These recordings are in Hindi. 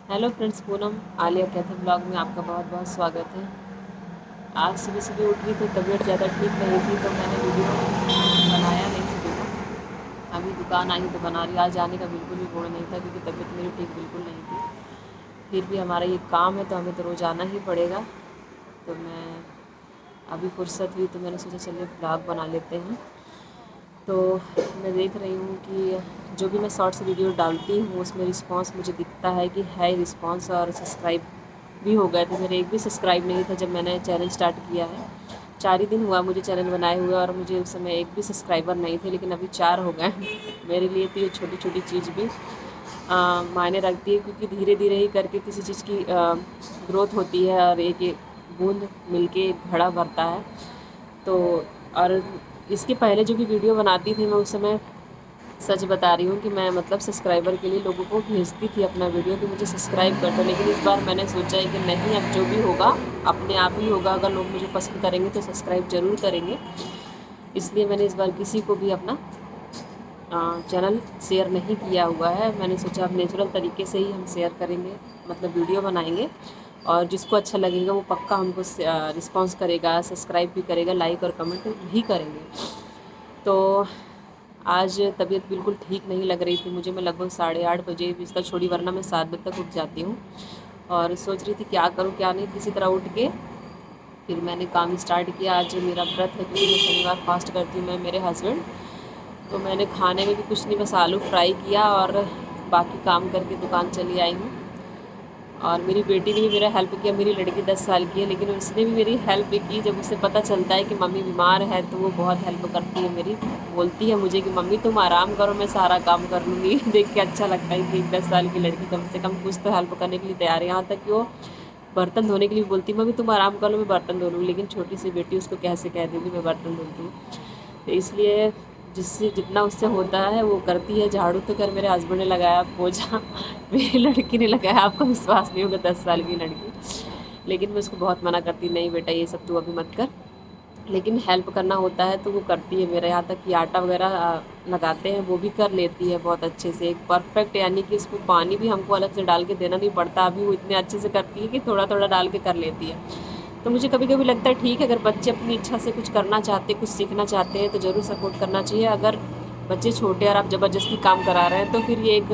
हेलो फ्रेंड्स, पूनम आलिया कैथन ब्लॉग में आपका बहुत बहुत स्वागत है। आज सुबह सुबह उठी तो तबीयत ज़्यादा ठीक नहीं थी, तो मैंने वीडियो बनाया नहीं सुबह। अभी दुकान आई तो बना रही। आज जाने का बिल्कुल भी मूड नहीं था क्योंकि तबीयत मेरी ठीक बिल्कुल नहीं थी। फिर भी हमारा ये काम है तो हमें तो रोज़ आना ही पड़ेगा। तो मैं अभी फुर्सत हुई तो मैंने सोचा चलिए ब्लॉग बना लेते हैं। तो मैं देख रही हूँ कि जो भी मैं शॉर्ट्स वीडियो डालती हूँ उसमें रिस्पांस मुझे दिखता है कि है रिस्पांस, और सब्सक्राइब भी हो गए थे। मेरे एक भी सब्सक्राइब नहीं था जब मैंने चैनल स्टार्ट किया है। 4 ही दिन हुआ मुझे चैनल बनाए हुए और मुझे उस समय एक भी सब्सक्राइबर नहीं थे, लेकिन अभी 4 हो गए हैं। मेरे लिए तो ये छोटी छोटी चीज़ भी मायने रखती है, क्योंकि धीरे धीरे ही करके किसी चीज़ की ग्रोथ होती है और एक एक बूंद मिलके एक घड़ा भरता है। तो और इसके पहले जो भी वीडियो बनाती थी मैं उस समय सच बता रही हूँ कि मैं मतलब सब्सक्राइबर के लिए लोगों को भेजती थी अपना वीडियो कि मुझे सब्सक्राइब कर दो। लेकिन इस बार मैंने सोचा है कि नहीं, अब जो भी होगा अपने आप ही होगा। अगर लोग मुझे पसंद करेंगे तो सब्सक्राइब ज़रूर करेंगे। इसलिए मैंने इस बार किसी को भी अपना चैनल शेयर नहीं किया हुआ है। मैंने सोचा अब नेचुरल तरीके से ही हम शेयर करेंगे, मतलब वीडियो बनाएंगे, और जिसको अच्छा लगेगा वो पक्का हमको रिस्पॉन्स करेगा, सब्सक्राइब भी करेगा, लाइक और कमेंट भी करेंगे। तो आज तबीयत बिल्कुल ठीक नहीं लग रही थी मुझे। मैं लगभग 8:30 बजे बिस्तर छोड़ी, वरना मैं 7 बजे तक उठ जाती हूँ। और सोच रही थी क्या करूँ क्या नहीं। किसी तरह उठ के फिर मैंने काम स्टार्ट किया। आज मेरा व्रत है क्योंकि मैं शनिवार फास्ट करती हूँ, मैं मेरे हस्बैंड। तो मैंने खाने में भी कुछ नहीं, बस आलू फ्राई किया और बाकी काम करके दुकान चली आई हूँ। और मेरी बेटी ने भी मेरा हेल्प किया। मेरी लड़की 10 साल की है, लेकिन उसने भी मेरी हेल्प की। जब उसे पता चलता है कि मम्मी बीमार है तो वो बहुत हेल्प करती है मेरी। बोलती है मुझे कि मम्मी तुम आराम करो, मैं सारा काम कर लूँगी। देख के अच्छा लगता है कि एक 10 साल की लड़की कम से कम कुछ तो हेल्प करने के लिए तैयार है। यहाँ तक कि वो बर्तन धोने के लिए बोलती, मम्मी तुम आराम कर लो मैं बर्तन धो लूँगी। लेकिन छोटी सी बेटी, उसको कैसे कह दूँगी मैं बर्तन धोती हूँ। तो इसलिए जिससे जितना उससे होता है वो करती है। झाड़ू तो कर मेरे हस्बैंड ने लगाया, पोछा मेरी लड़की ने लगाया। आपको विश्वास नहीं होगा, 10 साल की लड़की। लेकिन मैं उसको बहुत मना करती, नहीं बेटा ये सब तू अभी मत कर। लेकिन हेल्प करना होता है तो वो करती है मेरा। यहाँ तक कि आटा वगैरह लगाते हैं वो भी कर लेती है बहुत अच्छे से, एक परफेक्ट। यानी कि उसको पानी भी हमको अलग से डाल के देना नहीं पड़ता। अभी वो इतने अच्छे से करती है कि थोड़ा थोड़ा डाल के कर लेती है। तो मुझे कभी कभी लगता है ठीक है, अगर बच्चे अपनी इच्छा से कुछ करना चाहते हैं, कुछ सीखना चाहते हैं तो ज़रूर सपोर्ट करना चाहिए। अगर बच्चे छोटे और आप ज़बरदस्ती काम करा रहे हैं तो फिर ये एक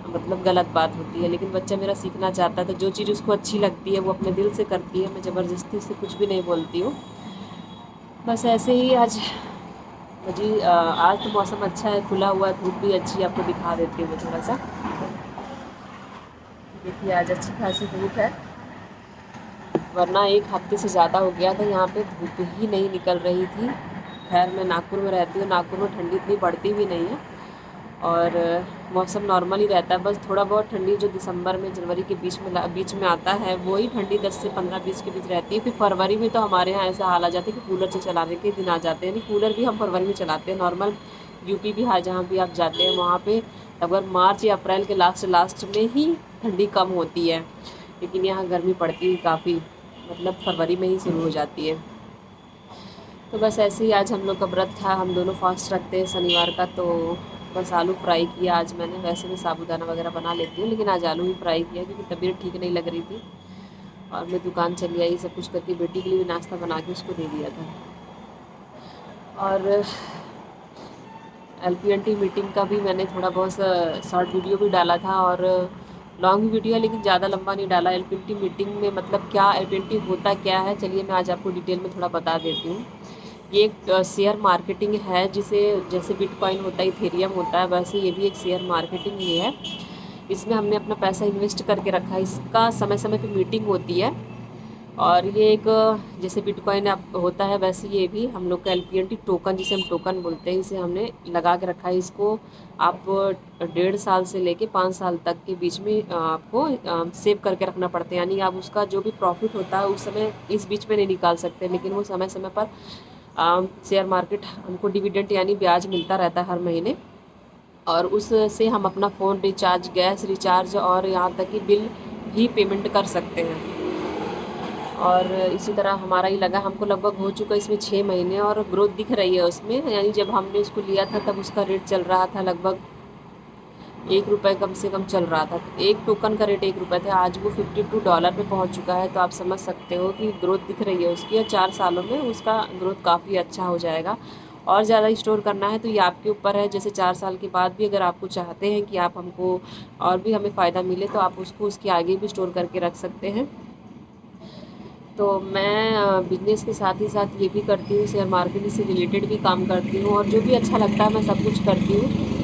मतलब गलत बात होती है। लेकिन बच्चा मेरा सीखना चाहता है तो जो चीज़ उसको अच्छी लगती है वो अपने दिल से करती है। मैं ज़बरदस्ती से कुछ भी नहीं बोलती हूँ। बस ऐसे ही आज जी आज तो मौसम अच्छा है, खुला हुआ है, धूप भी अच्छी है। आपको दिखा देती हूँ मैं थोड़ा सा। देखिए आज अच्छी खासी धूप है, वरना एक हफ्ते से ज़्यादा हो गया था यहाँ पे धूप ही नहीं निकल रही थी। खैर मैं नागपुर में रहती हूँ, नागपुर में ठंडी इतनी पड़ती भी नहीं है और मौसम नॉर्मल ही रहता है। बस थोड़ा बहुत ठंडी जो दिसंबर में जनवरी के बीच में आता है वही ठंडी 10 से 15-20 के बीच रहती है। फिर फरवरी में तो हमारे यहाँ ऐसा हाल आ जाता है कि कूलर से चलाने के दिन आ जाते हैं। यानी कूलर भी हम फरवरी में चलाते हैं। नॉर्मल यूपी बिहार जहाँ भी आप जाते हैं वहाँ पे अगर मार्च या अप्रैल के लास्ट में ही ठंडी कम होती है, लेकिन यहाँ गर्मी पड़ती है काफ़ी, मतलब फरवरी में ही शुरू हो जाती है। तो बस ऐसे ही आज हम लोग का व्रत था। हम दोनों फास्ट रखते हैं शनिवार का। तो बस आलू फ्राई किया आज मैंने। वैसे मैं साबूदाना वगैरह बना लेती हूँ, लेकिन आज आलू ही फ्राई किया क्योंकि तबीयत ठीक नहीं लग रही थी। और मैं दुकान चली आई, सब कुछ करके बेटी के लिए भी नाश्ता बना के उसको दे दिया था। और LPNT मीटिंग का भी मैंने थोड़ा बहुत शॉर्ट वीडियो भी डाला था और लॉन्ग वीडियो है, लेकिन ज़्यादा लंबा नहीं डाला। LPNT मीटिंग में मतलब क्या, LPNT होता क्या है, चलिए मैं आज आपको डिटेल में थोड़ा बता देती हूँ। ये एक शेयर मार्केटिंग है, जिसे जैसे बिटकॉइन होता है, इथेरियम होता है, वैसे ये भी एक शेयर मार्केटिंग ही है। इसमें हमने अपना पैसा इन्वेस्ट करके रखा है। इसका समय समय पे मीटिंग होती है और ये एक जैसे बिटकॉइन आप होता है वैसे ये भी हम लोग का LPNT टोकन, जिसे हम टोकन बोलते हैं, इसे हमने लगा के रखा है। इसको आप 1.5 साल से लेके 5 साल तक के बीच में आपको सेव करके रखना पड़ता है। यानी आप उसका जो भी प्रॉफिट होता है उस समय इस बीच में नहीं निकाल सकते, लेकिन वो समय समय पर शेयर मार्केट हमको डिविडेंड यानी ब्याज मिलता रहता है हर महीने, और उससे हम अपना फ़ोन रिचार्ज, गैस रिचार्ज और यहाँ तक कि बिल भी पेमेंट कर सकते हैं। और इसी तरह हमारा ही लगा, हमको लगभग हो चुका इसमें 6 महीने और ग्रोथ दिख रही है उसमें। यानी जब हमने उसको लिया था तब उसका रेट चल रहा था लगभग 1 रुपये कम से कम चल रहा था। तो एक टोकन का रेट 1 रुपये था, आज वो $52 पे पहुंच चुका है। तो आप समझ सकते हो कि ग्रोथ दिख रही है उसकी, और 4 सालों में उसका ग्रोथ काफ़ी अच्छा हो जाएगा। और ज़्यादा स्टोर करना है तो ये आपके ऊपर है। जैसे 4 साल के बाद भी अगर आपको चाहते हैं कि आप हमको और भी हमें फ़ायदा मिले, तो आप उसको उसके आगे भी स्टोर करके रख सकते हैं। तो मैं बिजनेस के साथ ही साथ ये भी करती हूँ, शेयर मार्केट से रिलेटेड भी काम करती हूँ, और जो भी अच्छा लगता है मैं सब कुछ करती हूँ।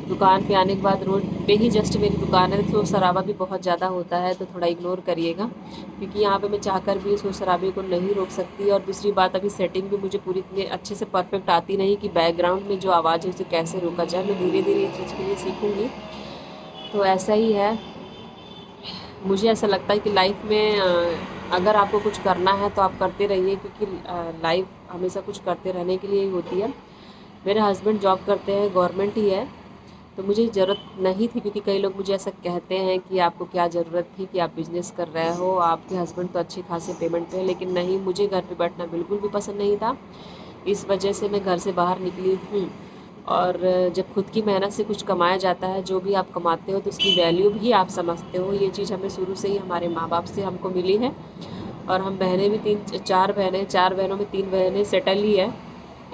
दुकान पे आने के बाद रोड पे ही जस्ट मेरी दुकान है, तो शराबा भी बहुत ज़्यादा होता है, तो थोड़ा इग्नोर करिएगा, क्योंकि यहाँ पे मैं चाहकर भी उस शराबे को नहीं रोक सकती। और दूसरी बात, अभी सेटिंग भी मुझे पूरी इतनी अच्छे से परफेक्ट आती नहीं कि बैकग्राउंड में जो आवाज़ है उसे कैसे रोका जाए। मैं धीरे धीरे इस चीज़ के लिए सीखूँगी। तो ऐसा ही है, मुझे ऐसा लगता है कि लाइफ में अगर आपको कुछ करना है तो आप करते रहिए, क्योंकि लाइफ हमेशा कुछ करते रहने के लिए ही होती है। मेरे हस्बैंड जॉब करते हैं, गवर्नमेंट ही है, तो मुझे ज़रूरत नहीं थी, क्योंकि कई लोग मुझे ऐसा कहते हैं कि आपको क्या ज़रूरत थी कि आप बिज़नेस कर रहे हो, आपके हस्बैंड तो अच्छे खासे पेमेंट पे है। लेकिन नहीं, मुझे घर पे बैठना बिल्कुल भी पसंद नहीं था। इस वजह से मैं घर से बाहर निकली हूँ। और जब खुद की मेहनत से कुछ कमाया जाता है, जो भी आप कमाते हो तो उसकी वैल्यू भी आप समझते हो। ये चीज़ हमें शुरू से ही हमारे माँ बाप से हमको मिली है। और हम बहनें भी 4 बहनें, 4 बहनों में 3 बहनें सेटल ही है।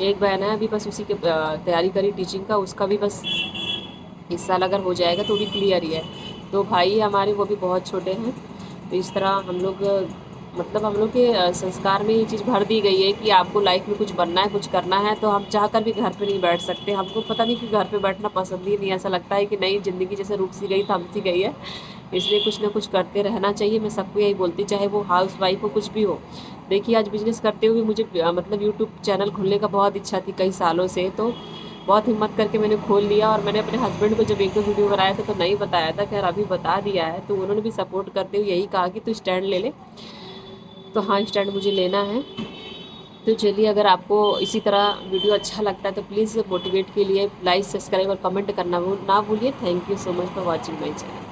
एक बहन है अभी बस उसी की तैयारी करी टीचिंग का, उसका भी बस इस साल अगर हो जाएगा तो भी क्लियर ही है। 2 भाई हमारे, वो भी बहुत छोटे हैं। तो इस तरह हम लोग मतलब हम लोग के संस्कार में ये चीज़ भर दी गई है कि आपको लाइफ में कुछ बनना है, कुछ करना है, तो हम चाहकर भी घर पे नहीं बैठ सकते। हमको पता नहीं कि घर पे बैठना पसंद ही नहीं, ऐसा लगता है कि नहीं, ज़िंदगी जैसे रुक सी गई, थम सी गई है। इसलिए कुछ ना कुछ करते रहना चाहिए। मैं सबको यही बोलती, चाहे वो हाउस वाइफ हो, कुछ भी हो। देखिए, आज बिज़नेस करते हुए मुझे मतलब यूट्यूब चैनल खोलने का बहुत इच्छा थी कई सालों से, तो बहुत हिम्मत करके मैंने खोल लिया। और मैंने अपने हस्बैंड को जब 1-2 वीडियो बनाया था तो नहीं बताया था, खैर अभी बता दिया है, तो उन्होंने भी सपोर्ट करते हुए यही कहा कि तू स्टैंड ले ले। तो हाँ, स्टैंड मुझे लेना है। तो चलिए, अगर आपको इसी तरह वीडियो अच्छा लगता है तो प्लीज़ मोटिवेट के लिए लाइक, सब्सक्राइब और कमेंट करना ना भूलिए। Thank you so much for watching my channel.